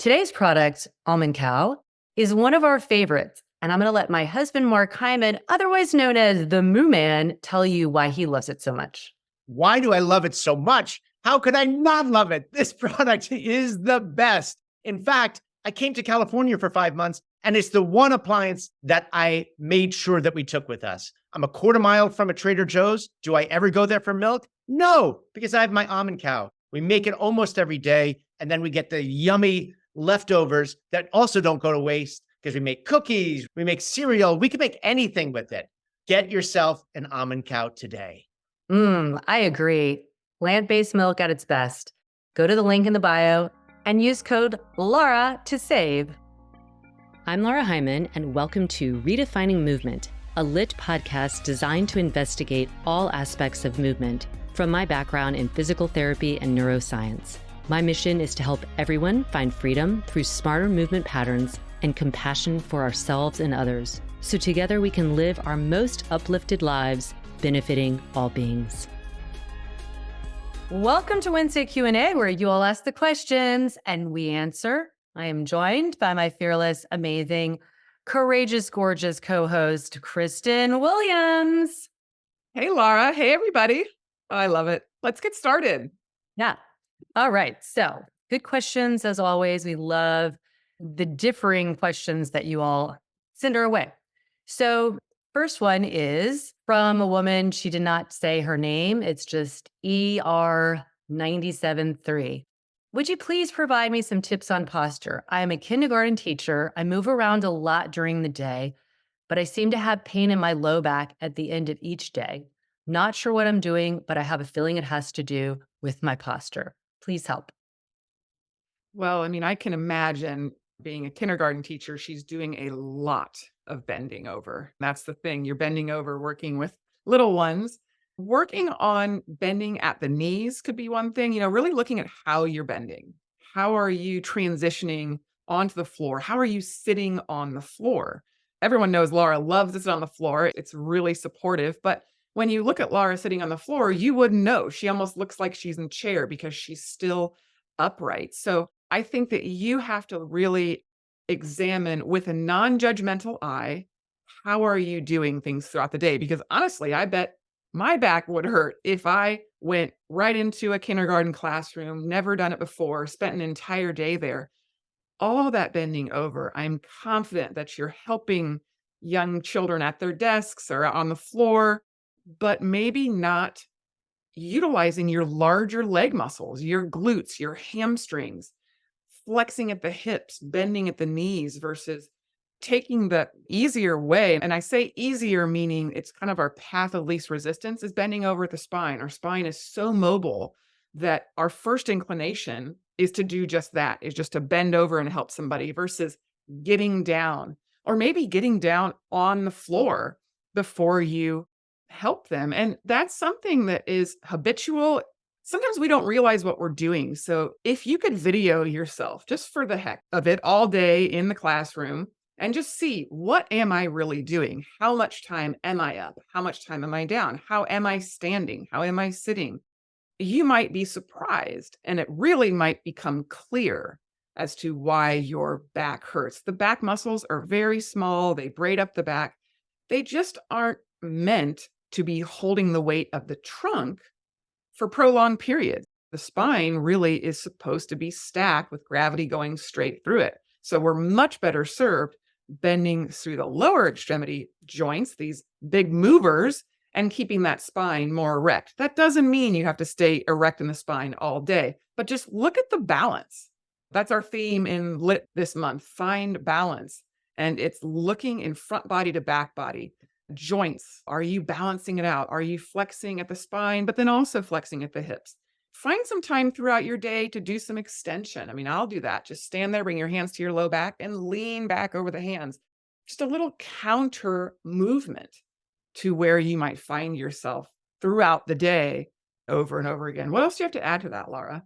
Today's product, Almond Cow, is one of our favorites, and I'm going to let my husband, Mark Heimann, otherwise known as the Moo Man, tell you why he loves it so much. Why do I love it so much? How could I not love it? This product is the best. In fact, I came to California for 5 months, and it's the one appliance that I made sure that we took with us. I'm a quarter mile from a Trader Joe's. Do I ever go there for milk? No, because I have my Almond Cow. We make it almost every day, and then we get the yummy leftovers that also don't go to waste because we make cookies, we make cereal, we can make anything with it. Get yourself an Almond Cow today. I agree. Plant-based milk at its best. Go to the link in the bio and use code LARA to save. I'm Lara Heimann, and welcome to Redefining Movement, a lit podcast designed to investigate all aspects of movement from my background in physical therapy and neuroscience. My mission is to help everyone find freedom through smarter movement patterns and compassion for ourselves and others, so together we can live our most uplifted lives, benefiting all beings. Welcome to Wednesday Q&A, where you all ask the questions and we answer. I am joined by my fearless, amazing, courageous, gorgeous co-host, Kristen Williams. Hey, Lara. Hey, everybody. I love it. Let's get started. Yeah. All right. So good questions, as always. We love the differing questions that you all send our way. So first one is from a woman. She did not say her name. It's just ER973. Would you please provide me some tips on posture? I am a kindergarten teacher. I move around a lot during the day, but I seem to have pain in my low back at the end of each day. Not sure what I'm doing, but I have a feeling it has to do with my posture. Please help. Well, I can imagine being a kindergarten teacher, she's doing a lot of bending over. That's the thing. You're bending over, working with little ones. Working on bending at the knees could be one thing, really looking at how you're bending. How are you transitioning onto the floor? How are you sitting on the floor? Everyone knows Lara loves to sit on the floor. It's really supportive. But when you look at Lara sitting on the floor, you wouldn't know. She almost looks like she's in a chair because she's still upright. So I think that you have to really examine with a non-judgmental eye, how are you doing things throughout the day? Because honestly, I bet my back would hurt if I went right into a kindergarten classroom, never done it before, spent an entire day there. All that bending over, I'm confident that you're helping young children at their desks or on the floor, but maybe not utilizing your larger leg muscles, your glutes, your hamstrings, flexing at the hips, bending at the knees versus taking the easier way. And I say easier, meaning it's kind of our path of least resistance, is bending over at the spine. Our spine is so mobile that our first inclination is to do just that, is just to bend over and help somebody versus getting down, or maybe getting down on the floor before you help them. And that's something that is habitual. Sometimes we don't realize what we're doing. So if you could video yourself just for the heck of it all day in the classroom and just see, what am I really doing? How much time am I up? How much time am I down? How am I standing? How am I sitting? You might be surprised, and it really might become clear as to why your back hurts. The back muscles are very small. They braid up the back. They just aren't meant to be holding the weight of the trunk for prolonged periods. The spine really is supposed to be stacked with gravity going straight through it. So we're much better served bending through the lower extremity joints, these big movers, and keeping that spine more erect. That doesn't mean you have to stay erect in the spine all day, but just look at the balance. That's our theme in LIT this month, find balance. And it's looking in front body to back body. Joints, are you balancing it out? Are you flexing at the spine, but then also flexing at the hips? Find some time throughout your day to do some extension. I'll do that. Just stand there, bring your hands to your low back and lean back over the hands. Just a little counter movement to where you might find yourself throughout the day over and over again. What else do you have to add to that, Lara?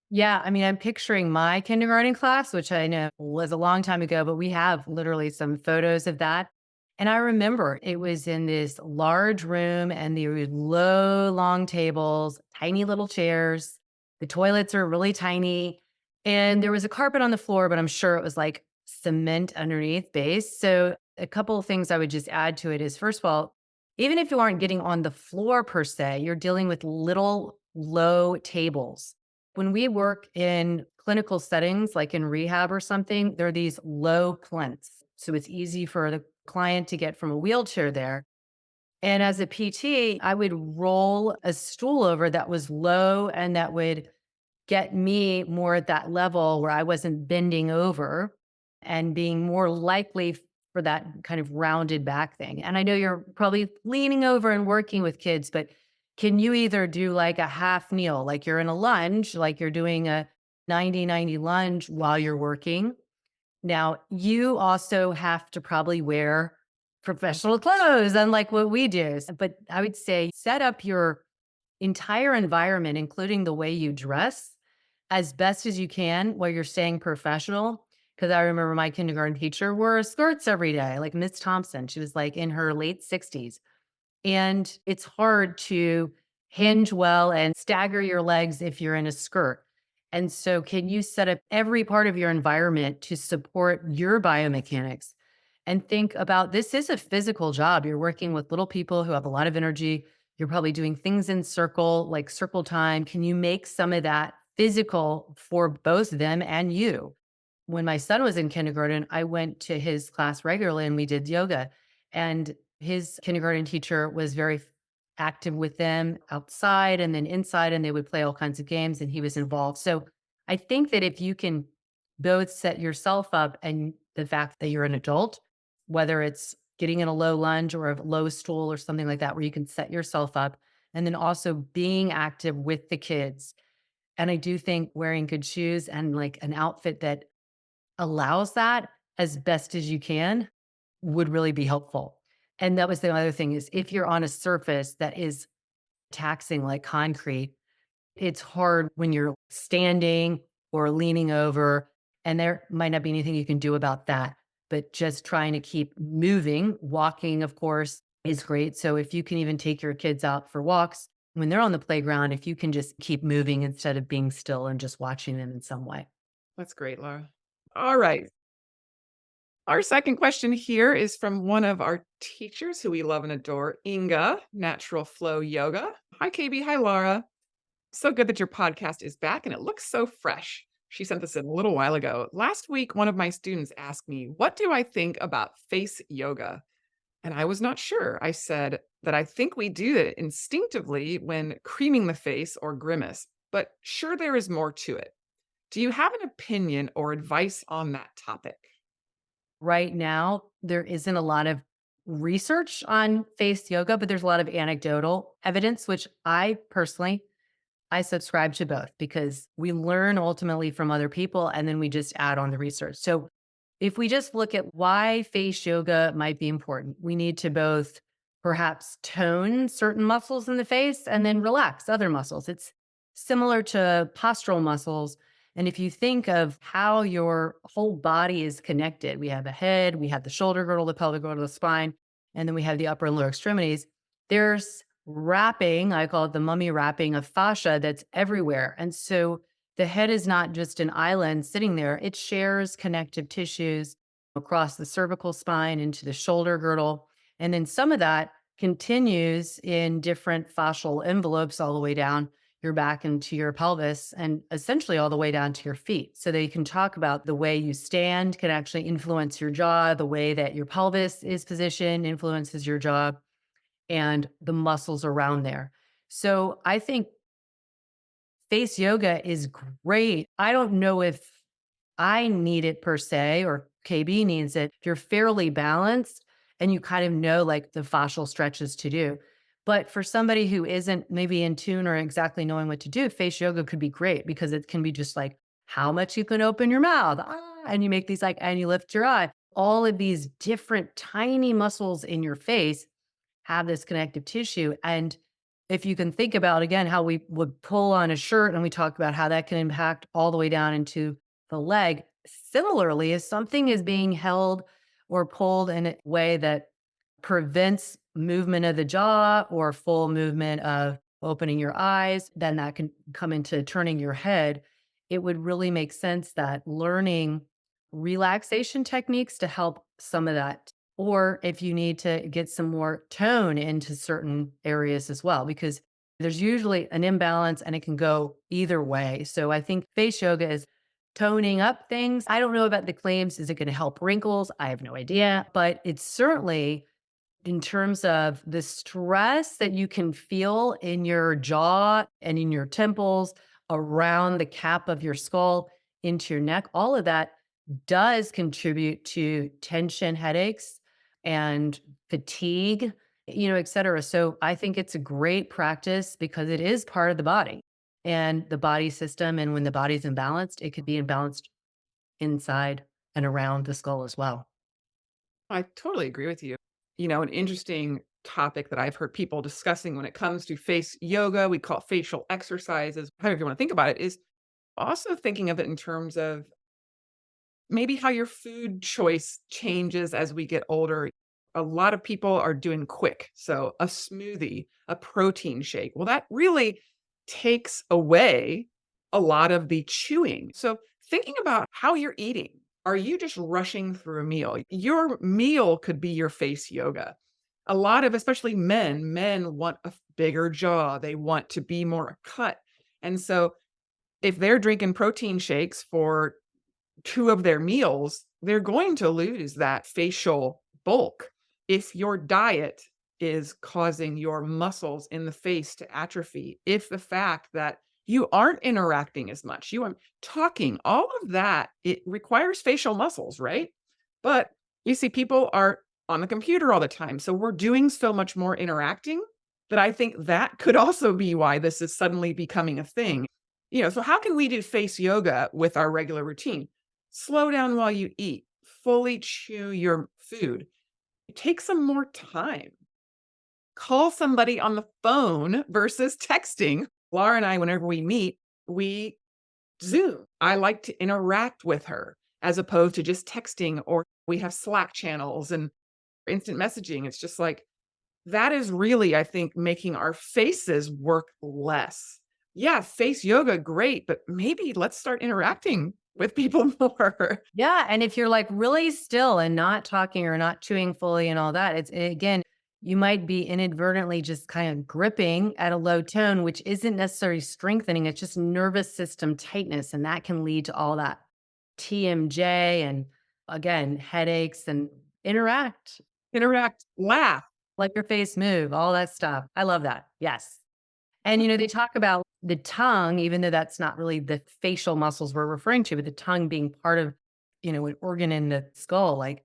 Yeah, I'm picturing my kindergarten class, which I know was a long time ago, but we have literally some photos of that. And I remember it was in this large room and there were low, long tables, tiny little chairs. The toilets are really tiny. And there was a carpet on the floor, but I'm sure it was like cement underneath base. So a couple of things I would just add to it is, first of all, even if you aren't getting on the floor per se, you're dealing with little low tables. When we work in clinical settings, like in rehab or something, there are these low plinths. So it's easy for the client to get from a wheelchair there. And as a PT, I would roll a stool over that was low and that would get me more at that level where I wasn't bending over and being more likely for that kind of rounded back thing. And I know you're probably leaning over and working with kids, but can you either do like a half kneel, like you're in a lunge, like you're doing a 90-90 lunge while you're working? Now, you also have to probably wear professional clothes, unlike what we do. But I would say set up your entire environment, including the way you dress, as best as you can while you're staying professional. Because I remember my kindergarten teacher wore skirts every day, like Miss Thompson. She was like in her late 60s. And it's hard to hinge well and stagger your legs if you're in a skirt. And so, can you set up every part of your environment to support your biomechanics? And think about, this is a physical job. You're working with little people who have a lot of energy. You're probably doing things in circle, like circle time. Can you make some of that physical for both them and you? When my son was in kindergarten, I went to his class regularly and we did yoga. And his kindergarten teacher was very active with them outside and then inside, and they would play all kinds of games, and he was involved. So I think that if you can both set yourself up and the fact that you're an adult, whether it's getting in a low lunge or a low stool or something like that, where you can set yourself up, and then also being active with the kids. And I do think wearing good shoes and like an outfit that allows that as best as you can would really be helpful. And that was the other thing, is if you're on a surface that is taxing like concrete, it's hard when you're standing or leaning over, and there might not be anything you can do about that. But just trying to keep moving, walking, of course, is great. So if you can even take your kids out for walks when they're on the playground, if you can just keep moving instead of being still and just watching them in some way. That's great, Laura. All right. Our second question here is from one of our teachers who we love and adore, Inga, Natural Flow Yoga. Hi, KB. Hi, Laura. So good that your podcast is back and it looks so fresh. She sent this in a little while ago. Last week, one of my students asked me, what do I think about face yoga? And I was not sure. I said that I think we do it instinctively when creaming the face or grimace, but sure there is more to it. Do you have an opinion or advice on that topic? Right now, there isn't a lot of research on face yoga, but there's a lot of anecdotal evidence, which I personally, I subscribe to both, because we learn ultimately from other people and then we just add on the research. So if we just look at why face yoga might be important, we need to both perhaps tone certain muscles in the face and then relax other muscles. It's similar to postural muscles. And if you think of how your whole body is connected, we have a head, we have the shoulder girdle, the pelvic girdle, the spine, and then we have the upper and lower extremities. There's wrapping, I call it the mummy wrapping of fascia, that's everywhere. And so the head is not just an island sitting there, it shares connective tissues across the cervical spine into the shoulder girdle. And then some of that continues in different fascial envelopes all the way down your back into your pelvis and essentially all the way down to your feet. So they can talk about the way you stand can actually influence your jaw, the way that your pelvis is positioned influences your jaw, and the muscles around there. So I think face yoga is great. I don't know if I need it per se or KB needs it. If you're fairly balanced and you kind of know like the fascial stretches to do. But for somebody who isn't maybe in tune or exactly knowing what to do, face yoga could be great because it can be just like how much you can open your mouth. And you make these like, and you lift your eye. All of these different tiny muscles in your face have this connective tissue. And if you can think about again how we would pull on a shirt and we talk about how that can impact all the way down into the leg. Similarly, if something is being held or pulled in a way that prevents movement of the jaw or full movement of opening your eyes, then that can come into turning your head. it would really make sense that learning relaxation techniques to help some of that. Or if you need to get some more tone into certain areas as well, because there's usually an imbalance and it can go either way. So I think face yoga is toning up things. I don't know about the claims. Is it going to help wrinkles? I have no idea, but it's certainly in terms of the stress that you can feel in your jaw and in your temples, around the cap of your skull, into your neck, all of that does contribute to tension, headaches, and fatigue, et cetera. So I think it's a great practice because it is part of the body and the body system. And when the body's imbalanced, it could be imbalanced inside and around the skull as well. I totally agree with you. An interesting topic that I've heard people discussing when it comes to face yoga, we call it facial exercises, however you want to think about it, is also thinking of it in terms of maybe how your food choice changes as we get older. A lot of people are doing quick. So a smoothie, a protein shake. Well, that really takes away a lot of the chewing. So thinking about how you're eating. Are you just rushing through a meal? Your meal could be your face yoga. A lot of, especially men want a bigger jaw. They want to be more cut. And so if they're drinking protein shakes for 2 of their meals, they're going to lose that facial bulk. If your diet is causing your muscles in the face to atrophy, if the fact that you aren't interacting as much, you aren't talking, all of that, it requires facial muscles, right? But you see, people are on the computer all the time. So we're doing so much more interacting that I think that could also be why this is suddenly becoming a thing. So how can we do face yoga with our regular routine? Slow down while you eat, fully chew your food. Take some more time. Call somebody on the phone versus texting. Lara and I, whenever we meet, we Zoom. I like to interact with her as opposed to just texting, or we have Slack channels and instant messaging. It's just like that is really, I think, making our faces work less. Yeah, face yoga, great, but maybe let's start interacting with people more. Yeah, and if you're, like, really still and not talking or not chewing fully and all that, again, you might be inadvertently just kind of gripping at a low tone, which isn't necessarily strengthening, it's just nervous system tightness, and that can lead to all that TMJ and, again, headaches and interact, Interact, laugh. let your face move, all that stuff. I love that. Yes. And, they talk about the tongue, even though that's not really the facial muscles we're referring to, but the tongue being part of, an organ in the skull, like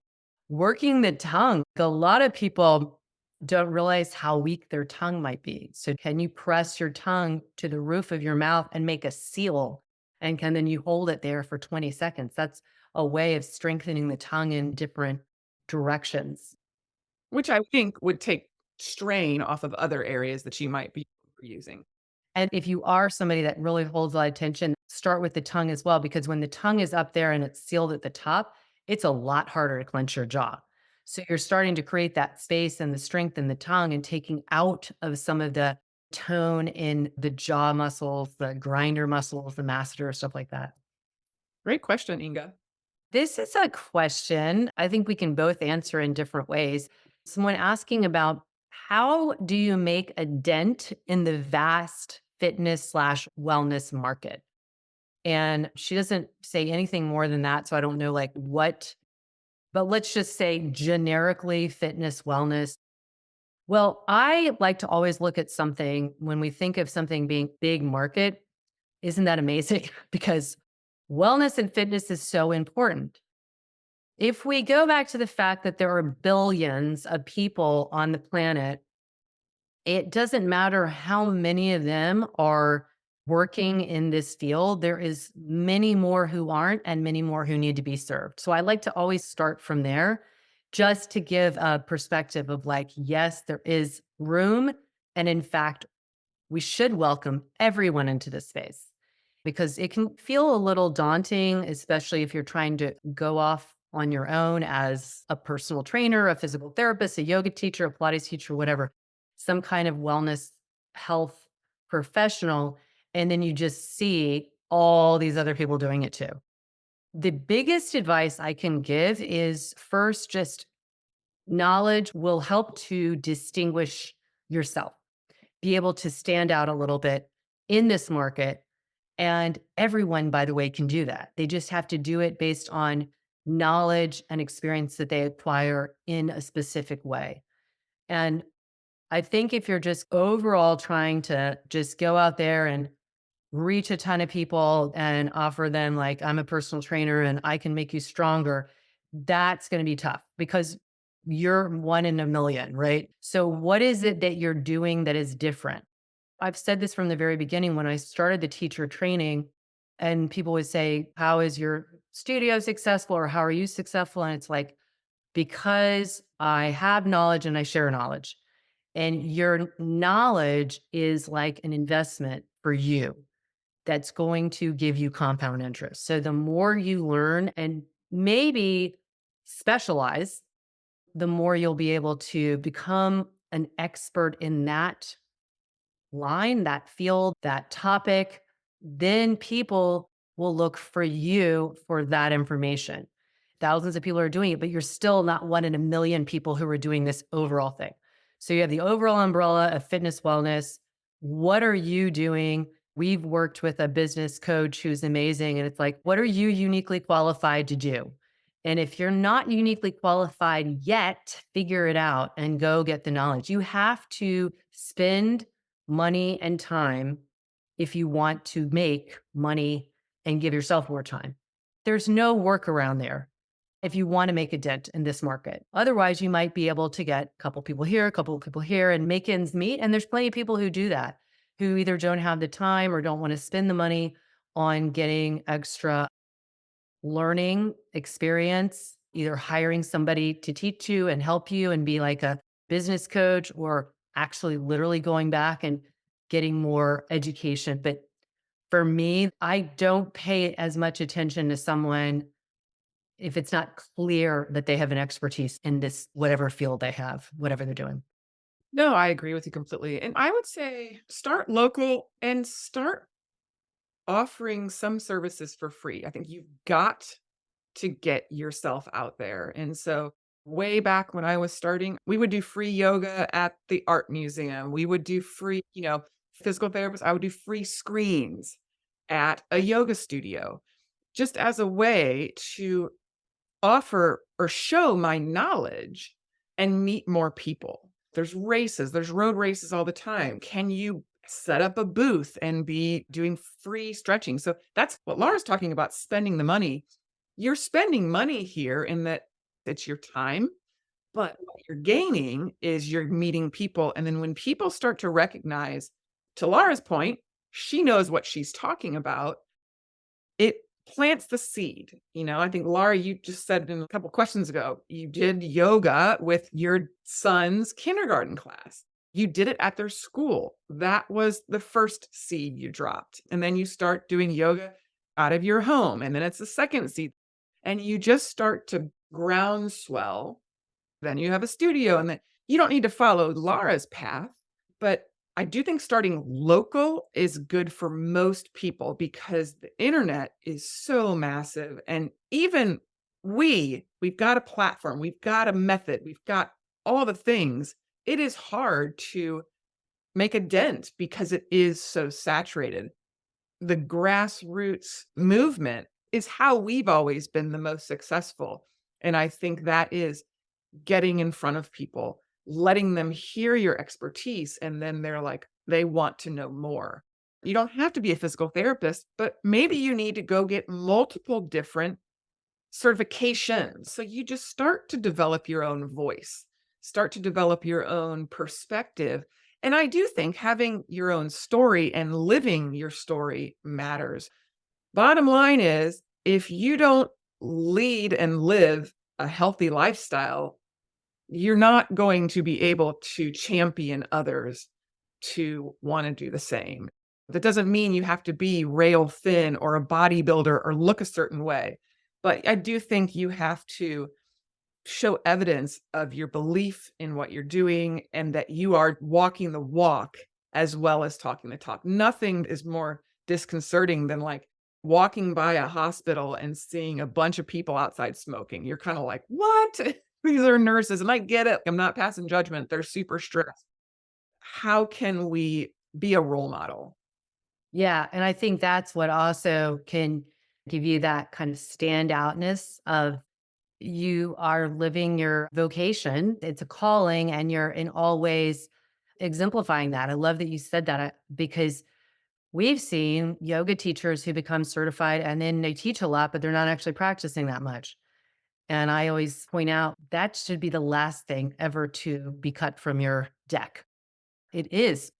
working the tongue. A lot of people don't realize how weak their tongue might be. So can you press your tongue to the roof of your mouth and make a seal? And then you hold it there for 20 seconds? That's a way of strengthening the tongue in different directions. Which I think would take strain off of other areas that you might be using. And if you are somebody that really holds a lot of tension, start with the tongue as well, because when the tongue is up there and it's sealed at the top, it's a lot harder to clench your jaw. So you're starting to create that space and the strength in the tongue and taking out of some of the tone in the jaw muscles, the grinder muscles, the masseter, stuff like that. Great question, Inga. This is a question I think we can both answer in different ways. Someone asking about how do you make a dent in the vast fitness slash wellness market? And she doesn't say anything more than that. So I don't know like what, but let's just say generically fitness, wellness. Well, I like to always look at something when we think of something being big market. Isn't that amazing? Because wellness and fitness is so important. If we go back to the fact that there are billions of people on the planet, it doesn't matter how many of them are working in this field. There is many more who aren't and many more who need to be served. So I like to always start from there just to give a perspective of like, yes, there is room. And in fact, we should welcome everyone into this space because it can feel a little daunting, especially if you're trying to go off on your own as a personal trainer, a physical therapist, a yoga teacher, a Pilates teacher, whatever, some kind of wellness health professional. And then you just see all these other people doing it too. The biggest advice I can give is first, just knowledge will help to distinguish yourself, be able to stand out a little bit in this market. And everyone, by the way, can do that. They just have to do it based on knowledge and experience that they acquire in a specific way. And I think if you're just overall trying to just go out there and reach a ton of people and offer them, like, I'm a personal trainer and I can make you stronger, that's going to be tough because you're one in a million, right? So, what is it that you're doing that is different? I've said this from the very beginning when I started the teacher training, and people would say, how is your studio successful or how are you successful? And it's like, because I have knowledge and I share knowledge. And your knowledge is like an investment for you that's going to give you compound interest. So the more you learn and maybe specialize, the more you'll be able to become an expert in that line, that field, that topic. Then people will look for you for that information. Thousands of people are doing it, but you're still not one in a million people who are doing this overall thing. So you have the overall umbrella of fitness wellness. What are you doing? We've worked with a business coach who's amazing. And it's like, what are you uniquely qualified to do? And if you're not uniquely qualified yet, figure it out and go get the knowledge. You have to spend money and time if you want to make money and give yourself more time. There's no workaround there if you want to make a dent in this market. Otherwise, you might be able to get a couple people here, a couple of people here, and make ends meet. And there's plenty of people who do that, who either don't have the time or don't want to spend the money on getting extra learning experience, either hiring somebody to teach you and help you and be like a business coach, or actually literally going back and getting more education. But for me, I don't pay as much attention to someone if it's not clear that they have an expertise in this, whatever field they have, whatever they're doing. No, I agree with you completely. And I would say start local and start offering some services for free. I think you've got to get yourself out there. And so, way back when I was starting, we would do free yoga at the art museum. We would do free, physical therapists. I would do free screens at a yoga studio just as a way to offer or show my knowledge and meet more people. There's races, there's road races all the time. Can you set up a booth and be doing free stretching? So that's what Laura's talking about, spending the money. You're spending money here in that it's your time, but what you're gaining is you're meeting people. And then when people start to recognize, to Laura's point, she knows what she's talking about, it plants the seed. I think, Laura, you just said in a couple questions ago, you did yoga with your son's kindergarten class. You did it at their school. That was the first seed you dropped. And then you start doing yoga out of your home. And then it's the second seed. And you just start to groundswell. Then you have a studio. And then you don't need to follow Laura's path. But I do think starting local is good for most people because the internet is so massive. And even we've got a platform, we've got a method, we've got all the things. It is hard to make a dent because it is so saturated. The grassroots movement is how we've always been the most successful. And I think that is getting in front of people, letting them hear your expertise, and then they're like, they want to know more. You don't have to be a physical therapist, but maybe you need to go get multiple different certifications. So you just start to develop your own voice, start to develop your own perspective. And I do think having your own story and living your story matters. Bottom line is, if you don't lead and live a healthy lifestyle, you're not going to be able to champion others to want to do the same. That doesn't mean you have to be rail thin or a bodybuilder or look a certain way. But I do think you have to show evidence of your belief in what you're doing and that you are walking the walk as well as talking the talk. Nothing is more disconcerting than like, walking by a hospital and seeing a bunch of people outside smoking. You're kind of like, what? These are nurses. And I get it. I'm not passing judgment. They're super stressed. How can we be a role model? Yeah. And I think that's what also can give you that kind of standoutness of you are living your vocation. It's a calling and you're in all ways exemplifying that. I love that you said that because we've seen yoga teachers who become certified and then they teach a lot, but they're not actually practicing that much. And I always point out that should be the last thing ever to be cut from your deck. It is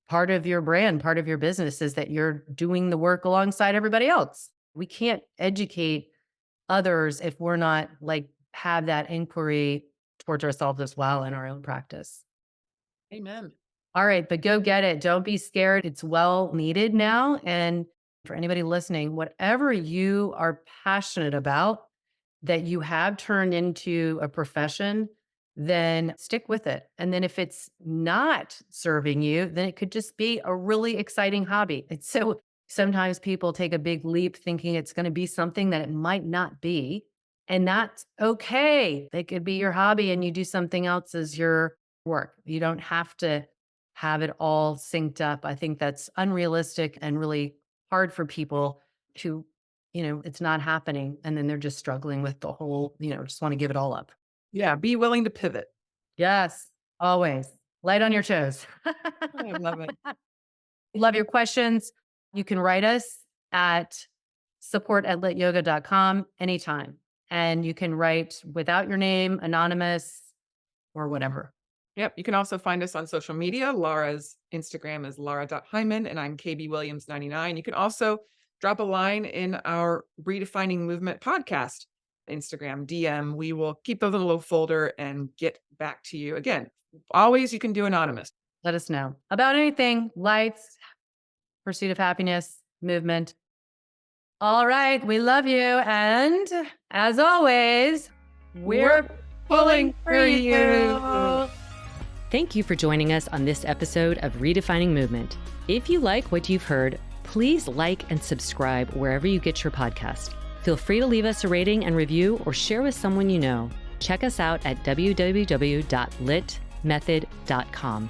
part of your brand, part of your business is that you're doing the work alongside everybody else. We can't educate others if we're not like have that inquiry towards ourselves as well in our own practice. Amen. All right, but go get it. Don't be scared. It's well needed now. And for anybody listening, whatever you are passionate about that you have turned into a profession, then stick with it. And then if it's not serving you, then it could just be a really exciting hobby. It's so sometimes people take a big leap thinking it's going to be something that it might not be. And that's okay. It could be your hobby and you do something else as your work. You don't have to have it all synced up. I think that's unrealistic and really hard for people to, it's not happening. And then they're just struggling with the whole, just want to give it all up. Yeah. Be willing to pivot. Yes, always. Light on your toes. I love it. Love your questions. You can write us at support@lityoga.com anytime. And you can write without your name, anonymous, or whatever. Yep. You can also find us on social media. Lara's Instagram is lara.heimann and I'm KBWilliams99. You can also drop a line in our Redefining Movement podcast, Instagram DM. We will keep those in a little folder and get back to you. Again, always you can do anonymous. Let us know about anything, lights, pursuit of happiness, movement. All right. We love you. And as always, we're pulling for you. Thank you for joining us on this episode of Redefining Movement. If you like what you've heard, please like and subscribe wherever you get your podcast. Feel free to leave us a rating and review or share with someone you know. Check us out at www.litmethod.com.